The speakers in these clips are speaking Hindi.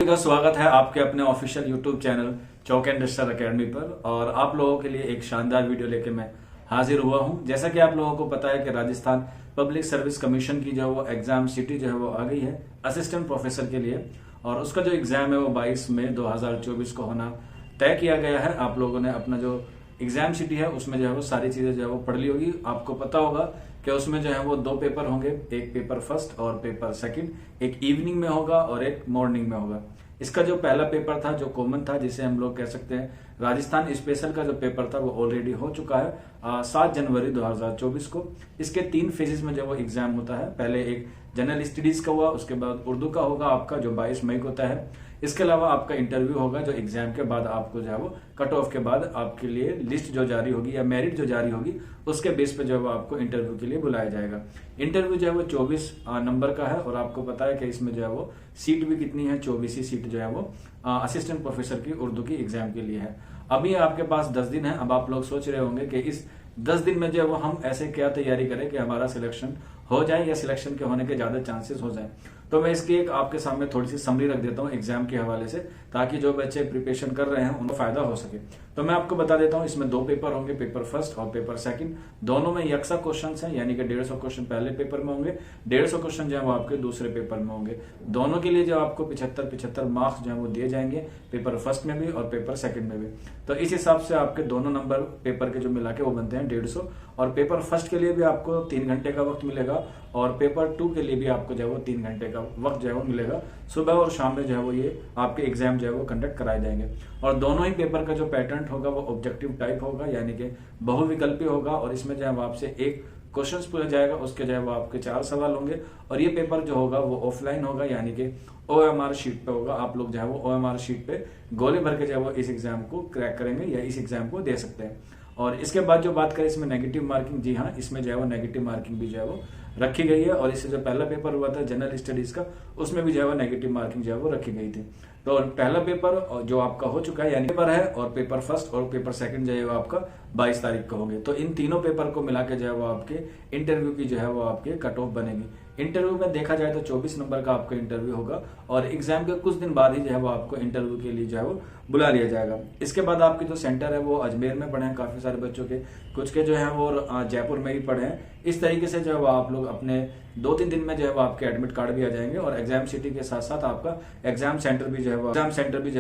का स्वागत है आपके अपने official YouTube channel chalk and digital academy पर। और आप लोगों के लिए एक शानदार वीडियो लेके मैं हाजिर हुआ हूं। जैसा कि आप लोगों को पता है कि राजस्थान पब्लिक सर्विस कमीशन की जो वो एग्जाम सिटी जो है वो आ गई है असिस्टेंट प्रोफेसर के लिए, और उसका जो एग्जाम है वो 22 मई 2024 को होना तय किया गया है। आप लोगों ने अपना जो एग्जाम सिटी है उसमें जो है वो सारी चीजें जो है वो पढ़ ली होगी। आपको पता होगा कि उसमें जो है वो 2 पेपर होंगे, एक पेपर फर्स्ट और पेपर सेकंड, एक इवनिंग में होगा और एक मॉर्निंग में होगा। इसका जो पहला पेपर था जो कॉमन था, जिसे हम लोग कह सकते हैं राजस्थान स्पेशल का जो पेपर था, वो ऑलरेडी हो चुका है 7 जनवरी 2024 को। इसके 3 फेजेस में जो वो एग्जाम होता है। पहले एक जनरल स्टडीज का हुआ, उसके बाद उर्दू का होगा आपका जो 22 मई को होता है। इसके अलावा आपका इंटरव्यू होगा जो एग्जाम के बाद आपको जो है वो कट ऑफ के बाद आपके लिए लिस्ट जो जारी होगी या मेरिट जो जारी होगी उसके बेस पे जो है वो आपको इंटरव्यू के लिए बुलाया जाएगा। इंटरव्यू जो है वो 24 नंबर का है, और आपको पता है कि इसमें जो है वो सीट भी कितनी है, 24 ही सीट जो है वो असिस्टेंट प्रोफेसर की उर्दू की एग्जाम के लिए है। अभी आपके पास 10 दिन है। अब आप लोग सोच रहे होंगे कि इस 10 दिन में जो है वो हम ऐसे क्या तैयारी करें कि हमारा सिलेक्शन हो जाए या सिलेक्शन के होने के ज्यादा चांसेस हो जाए। तो मैं इसकी एक आपके सामने थोड़ी सी समरी रख देता हूँ एग्जाम के हवाले से, ताकि जो बच्चे प्रिपरेशन कर रहे हैं उनको फायदा हो सके। तो मैं आपको बता देता हूँ, इसमें 2 पेपर होंगे, पेपर फर्स्ट और पेपर सेकंड। दोनों में यकसा क्वेश्चन हैं, यानी कि 150 क्वेश्चन पहले पेपर में होंगे, 150 क्वेश्चन जो है वो आपके दूसरे पेपर में होंगे। दोनों के लिए जो आपको 75-75 मार्क्स जो है वो दिए जाएंगे, पेपर फर्स्ट में भी और पेपर सेकंड में भी। तो इस हिसाब से आपके दोनों नंबर पेपर के जो मिला के वो बनते हैं 150। और पेपर फर्स्ट के लिए भी आपको 3 घंटे का वक्त मिलेगा, और पेपर 2 के लिए भी आपको जो है वो 3 घंटे का वक्त जो है वो मिलेगा। सुबह और शाम में जो है वो ये आपके एग्जाम जो है वो कंडक्ट कराए जाएंगे। और दोनों ही पेपर का जो पैटर्न होगा वो ऑब्जेक्टिव टाइप होगा, यानी कि बहुविकल्पी होगा। और इसमें जो है वो आपसे एक क्वेश्चंस पूछा जाएगा, उसके जो है वो आपके 4 सवाल होंगे। और ये पेपर जो होगा वो ऑफलाइन होगा, यानी कि OMR शीट पे होगा। आप लोग जो है वो OMR शीट पे गोले भर के जो है वो इस एग्जाम को क्रैक करेंगे या इस एग्जाम को दे सकते हैं। और इसके बाद जो बात करें इसमें नेगेटिव मार्किंग, जी हाँ, इसमें जो है वो नेगेटिव मार्किंग भी जो है वो रखी गई है। और इससे जो पहला पेपर हुआ था जनरल स्टडीज का, उसमें भी जो है वो नेगेटिव मार्किंग जो है वो रखी गई थी। तो पहला पेपर जो आपका हो चुका है यानी पेपर है, और पेपर फर्स्ट और पेपर सेकंड जो है वो आपका 22 तारीख को होंगे। तो इन तीनों पेपर को मिला के जो है वो आपके इंटरव्यू की जो है वो आपके कट ऑफ बनेगी। इंटरव्यू में देखा जाए तो 24 नंबर का आपका इंटरव्यू होगा, और एग्जाम के कुछ दिन बाद ही जो है वो आपको इंटरव्यू के लिए जो है वो बुला लिया जाएगा। इसके बाद आपके जो सेंटर है वो अजमेर में पढ़े हैं काफी सारे बच्चों के, कुछ के जो है वो जयपुर में ही पढ़े हैं। इस तरीके से जो है वो आप लोग अपने 2-3 दिन में जो है वो आपके एडमिट कार्ड भी आ जाएंगे, और एग्जाम सिटी के साथ साथ आपका एग्जाम सेंटर भी जो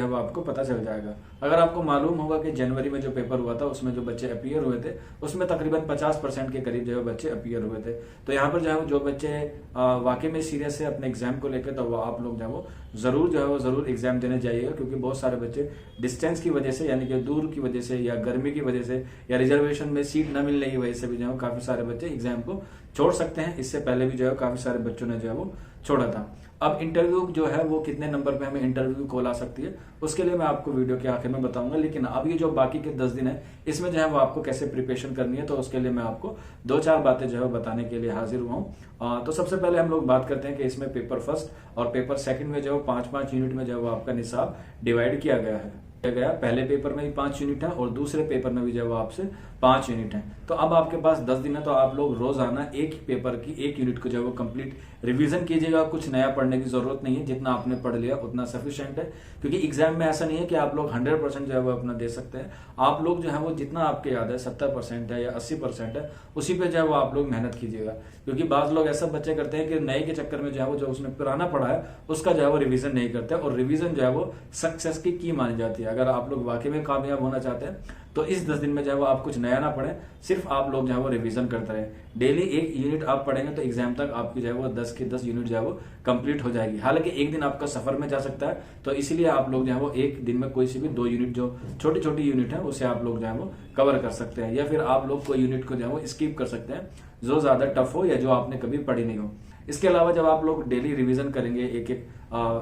है वो आपको पता चल जाएगा। अगर आपको मालूम होगा कि जनवरी में जो पेपर हुआ था उसमें जो बच्चे अपीयर हुए थे उसमें तकरीबन 50% के करीब जो है बच्चे अपीयर हुए थे। तो यहाँ पर जो है जो बच्चे वाकई में सीरियस है अपने एग्जाम को लेकर, तो वो आप लोग जो है वो जरूर एग्जाम देने जाइएगा। क्योंकि बहुत सारे बच्चे डिस्टेंस की वजह से, यानी कि दूर की वजह से या गर्मी की वजह से या रिजर्वेशन में सीट न मिलने की वजह से भी जो है काफी सारे बच्चे एग्जाम को छोड़ सकते हैं। इससे पहले भी जो है काफी सारे बच्चों ने जो है वो छोड़ा था। अब इंटरव्यू जो है वो कितने नंबर पे हमें इंटरव्यू कॉल आ सकती है उसके लिए मैं आपको वीडियो के आखिर में बताऊंगा। लेकिन अब ये जो बाकी के 10 दिन है इसमें जो है वो आपको कैसे प्रिपरेशन करनी है, तो उसके लिए मैं आपको 2-4 बातें जो है बताने के लिए हाजिर हुआ हूँ। तो सबसे पहले हम लोग बात करते हैं कि इसमें पेपर फर्स्ट और पेपर सेकंड में जो है 5-5 यूनिट में जो है वो आपका निसाब डिवाइड किया गया। पहले पेपर में भी 5 यूनिट है और दूसरे पेपर में भी जो है वो आपसे 5 यूनिट है। तो अब आपके पास 10 दिन है, तो आप लोग रोजाना एक पेपर की 1 यूनिट को जो है वो कंप्लीट रिवीजन कीजिएगा। कुछ नया पढ़ने की जरूरत नहीं है, जितना आपने पढ़ लिया उतना सफिशिएंट है। क्योंकि एग्जाम में ऐसा नहीं है कि आप लोग 100% जो है वो अपना दे सकते हैं। आप लोग जो है वो जितना आपके याद है 70% है या 80% है, उसी पे जो है वो आप लोग मेहनत कीजिएगा। क्योंकि बाज लोग ऐसा बच्चे करते हैं कि नए के चक्कर में जो है वो जो उसने पुराना पढ़ा है उसका जो है वो रिवीजन नहीं करते, और रिवीजन जो है वो सक्सेस की मानी जाती है। अगर आप लोग वाकई में कामयाब होना चाहते हैं तो इस 10 दिन में जो है वो आप कुछ नया ना पढ़ें, सिर्फ आप लोग जो है वो रिवीजन करते रहे। डेली 1 यूनिट आप पढ़ेंगे तो एग्जाम तक आपकी जो है वो 10 की 10 यूनिट जो है वो कंप्लीट हो जाएगी। हालांकि एक दिन आपका सफर में जा सकता है, तो इसीलिए आप लोग जो है वो एक दिन में कोई सी भी 2 यूनिट जो छोटी छोटी यूनिट है उसे आप लोग जो है वो कवर कर सकते हैं, या फिर आप लोग कोई यूनिट को जो है वो स्किप कर सकते हैं जो ज्यादा टफ हो या जो आपने कभी पढ़ी नहीं हो। इसके अलावा जब आप लोग डेली रिवीजन करेंगे एक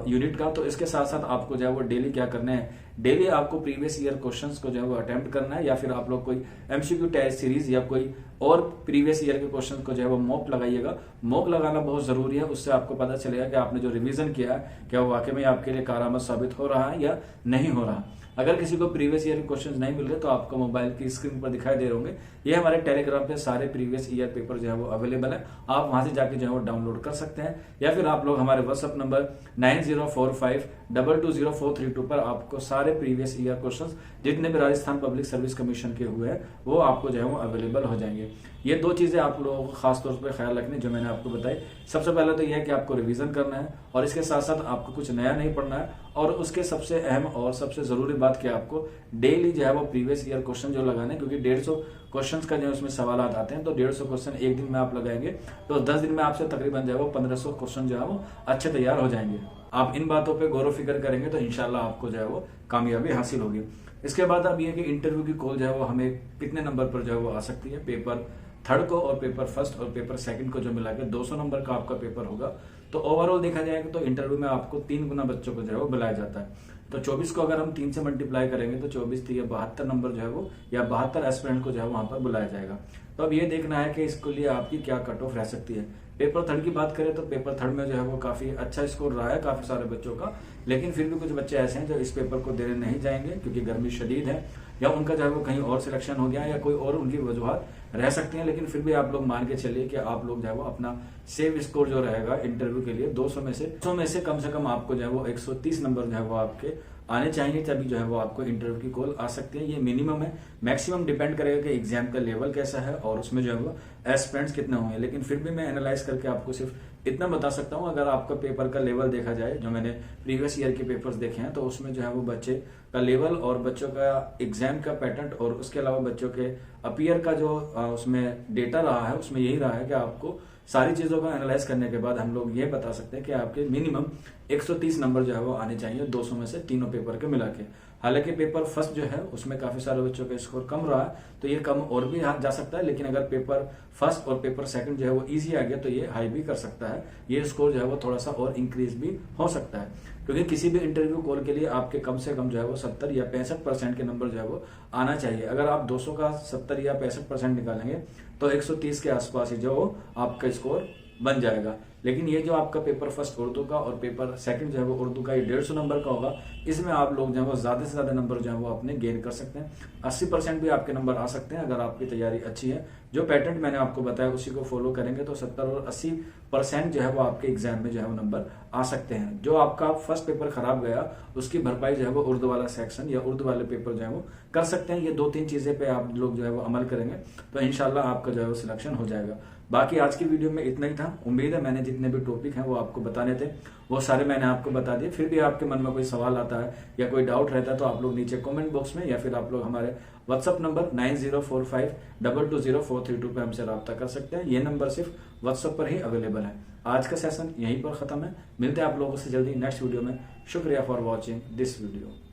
यूनिट का, तो इसके साथ साथ आपको जो है वो डेली क्या करना है, डेली आपको प्रीवियस ईयर क्वेश्चंस को जो है वो अटेम्प्ट करना है, या फिर आप लोग कोई MCQ टेस्ट सीरीज या कोई और प्रीवियस ईयर के क्वेश्चंस को जो है वो मॉक लगाइएगा। मॉक लगाना बहुत जरूरी है, उससे आपको पता चलेगा कि आपने जो रिवीजन किया है क्या वो वाकई में आपके लिए कारआमद साबित हो रहा है या नहीं हो रहा। अगर किसी को प्रीवियस ईयर के क्वेश्चंस नहीं मिल रहे तो आपको मोबाइल की स्क्रीन पर दिखाई दे रहे होंगे, ये हमारे टेलीग्राम पे सारे प्रीवियस ईयर पेपर जो है वो अवेलेबल है। आप वहां से जाके जो है वो डाउनलोड कर सकते हैं, या फिर आप लोग हमारे व्हाट्सएप नंबर 9045220432 पर आपको सारे प्रीवियस ईयर क्वेश्चंस जितने भी राजस्थान पब्लिक सर्विस कमीशन के हुए हैं वो आपको जो है वो अवेलेबल हो जाएंगे। ये दो चीजें आप लोगों को खास तौर पर ख्याल रखनी जो मैंने आपको बताई। सबसे पहले तो यह है कि आपको रिवीजन करना है और इसके साथ साथ आपको कुछ नया नहीं पढ़ना है, और उसके सबसे अहम और सबसे जरूरी बात कि आपको डेली जो है वो प्रीवियस ईयर क्वेश्चन जो लगाने, क्योंकि 150 क्वेश्चंस का जो उसमें सवाल आते हैं, तो 150 क्वेश्चन एक दिन में आप लगाएंगे तो 10 दिन में आपसे तकरीबन जो है वो 1500 क्वेश्चन जो है वो अच्छे तैयार हो जाएंगे। आप इन बातों पे गौर फिक्र करेंगे तो इंशाल्लाह आपको जो है वो कामयाबी हासिल होगी। इसके बाद अब ये कि इंटरव्यू की कॉल जो है वो हमें कितने नंबर पर जो है वो आ सकती है। पेपर थर्ड को और पेपर फर्स्ट और पेपर सेकंड को जो मिला के 200 नंबर का आपका पेपर होगा। तो ओवरऑल देखा जाएगा तो इंटरव्यू में आपको 3 गुना बच्चों को जो है वो बुलाया जाता है। तो 24 को अगर हम 3 से मल्टीप्लाई करेंगे तो 24 3 72 नंबर जो है वो या 72 एस्पिरेंट को जो है वहां पर बुलाया जाएगा। तो अब ये देखना है कि इसके लिए आपकी क्या कट ऑफ रह सकती है। पेपर थर्ड की बात करें तो पेपर थर्ड में जो है वो काफी अच्छा स्कोर रहा है काफी सारे बच्चों का, लेकिन फिर भी कुछ बच्चे ऐसे हैं जो इस पेपर को देने नहीं जाएंगे क्योंकि गर्मी शदीद है या उनका जो है वो कहीं और सिलेक्शन हो गया या कोई और उनकी वजूहत रह सकती हैं। लेकिन फिर भी आप लोग मान के चलिए कि आप लोग जो है वो अपना सेव स्कोर जो रहेगा इंटरव्यू के लिए 200 में से कम आपको जो है वो 130 नंबर जो है वो आपके आने चाहिए, तभी जो है वो आपको इंटरव्यू की कॉल आ सकती है। ये मिनिमम है, मैक्सिमम डिपेंड करेगा कि एग्जाम का लेवल कैसा है और उसमें जो है वो एस्पिरेंट्स कितने होंगे। लेकिन फिर भी मैं एनालाइज करके आपको सिर्फ इतना बता सकता हूं, अगर आपका पेपर का लेवल देखा जाए, जो मैंने प्रीवियस ईयर के पेपर्स देखे हैं, तो उसमें जो है वो बच्चे का लेवल और बच्चों का एग्जाम का पैटर्न और उसके अलावा बच्चों के अपीयर का जो उसमें डेटा रहा है उसमें यही रहा है कि आपको सारी चीजों का एनालाइज करने के बाद हम लोग ये बता सकते हैं कि आपके मिनिमम 130 नंबर जो है वो आने चाहिए 200 में से तीनों पेपर के मिला के। हालांकि पेपर फर्स्ट जो है उसमें काफी सारे बच्चों का स्कोर कम रहा है तो ये कम और भी जा सकता है, लेकिन अगर पेपर फर्स्ट और पेपर सेकंड जो है वो इजी आ गया तो ये हाई भी कर सकता है, ये स्कोर जो है वो थोड़ा सा और इंक्रीज भी हो सकता है। क्योंकि किसी भी इंटरव्यू कॉल के लिए आपके कम से कम जो है वो 70 या 65% के नंबर जो है वो आना चाहिए। अगर आप 200 का 70 या 65% निकालेंगे तो 130 के आसपास ही जो आपका स्कोर बन जाएगा। लेकिन ये जो आपका पेपर फर्स्ट उर्दू का और पेपर सेकंड जो है वो उर्दू का ये 150 नंबर का होगा, इसमें आप लोग जो है वो ज्यादा से ज्यादा नंबर जो है वो अपने गेन कर सकते हैं। 80% भी आपके नंबर आ सकते हैं अगर आपकी तैयारी अच्छी है। जो पैटर्न मैंने आपको बताया उसी को फॉलो करेंगे तो 70 और 80% जो है वो आपके एग्जाम में जो है वो नंबर आ सकते हैं। जो आपका फर्स्ट पेपर खराब गया उसकी भरपाई जो है वो उर्दू वाला सेक्शन या उर्दू वाले पेपर जो है वो कर सकते हैं। ये 2-3 चीजें पे आप लोग जो है वो अमल करेंगे तो इंशाल्लाह आपका जो है वो सिलेक्शन हो जाएगा। बाकी आज की वीडियो में इतना ही था। उम्मीद है मैंने जितने भी टॉपिक हैं वो आपको बताने थे वो सारे मैंने आपको बता दिए। फिर भी आपके मन में कोई सवाल आता है या कोई डाउट रहता है तो आप लोग नीचे कमेंट बॉक्स में या फिर आप लोग हमारे व्हाट्सअप नंबर 9045220432 पे हमसे रब्ता कर सकते हैं। ये नंबर सिर्फ व्हाट्सअप पर ही अवेलेबल है। आज का सेशन यहीं पर खत्म है, मिलते हैं आप लोगों से जल्दी नेक्स्ट वीडियो में। शुक्रिया फॉर वॉचिंग दिस वीडियो।